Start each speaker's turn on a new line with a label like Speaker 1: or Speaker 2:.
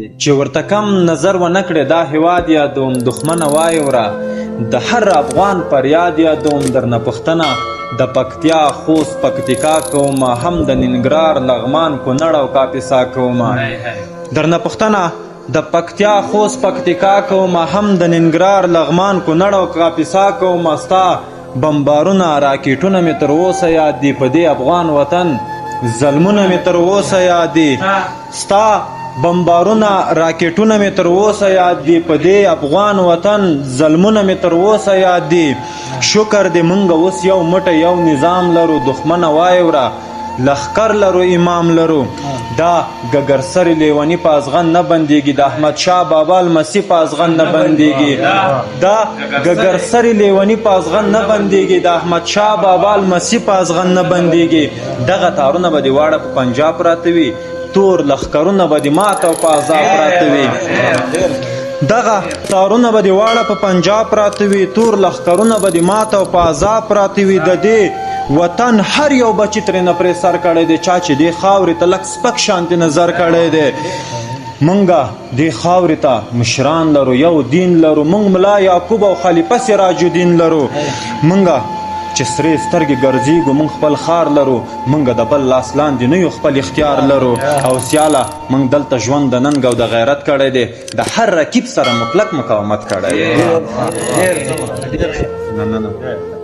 Speaker 1: چې ورته کم نظر ونه کړې دا هیواد یادوم دښمنه وایې وره د هر افغان پر یاد یادوم درنه پوښتنه د پکتیا خوست پکتیکا کومه هم د ننګرهار لغمان کونړ او کاپیسا کومه درنه پوښتنه د پکتیا خوست پکتیکا کومه هم د ننګرهار لغمان کونړ او کاپیسا کومه ستا بمبارونه راکېټونه مې تر اوسه یاد دي په دې افغان وطن ظلمونه مې تر اوسه یاد دي ستا بمبارونه راکېټونه مې تر اوسه یاد دي په دې افغان وطن ظلمونه مې تر اوسه یاد دي شکر دې موږ اوس یو مټه یو نظام لرو دښمنه وایې وره لښکر لرو امام لرو دا ګګرسرې لیوني په ازغن نه بندېږي د احمدشاه بابا لمسي په ازغن نه بندېږي دا ګګرسرې لیوني په ازغن نه بندېږي د احمدشاه بابا لمسي په ازغن نه بندېږي دغه تارونه به دې واړه په پنجاب پراته وي تور لښکرونه به دې ماته او په عذاب پراته وي دغه تارونه به دې واړه په پنجاب پراته وي تور لښکرونه به دې ماته او په عذاب پراته وي د دې وطن هر یو بچی ترېنه پرې سر کړی دی چا چې دې خاورې ته لږ سپک شانتې نظر کړی دی مونږه دې خاورې ته مشران لرو یو دین لرو مونږ ملا یعقوب او خلیفه سراج الدین لرو مونږه چې سرې سترګې ګرځېږو موږ خپل ښار لرو موږ د بل لاس لاندې نه یو خپل اختیار لرو او سیاله موږ دلته ژوند د ننګ او د غیرت کړی دی د هر رقیب سره مطلق مقاومت کړی دی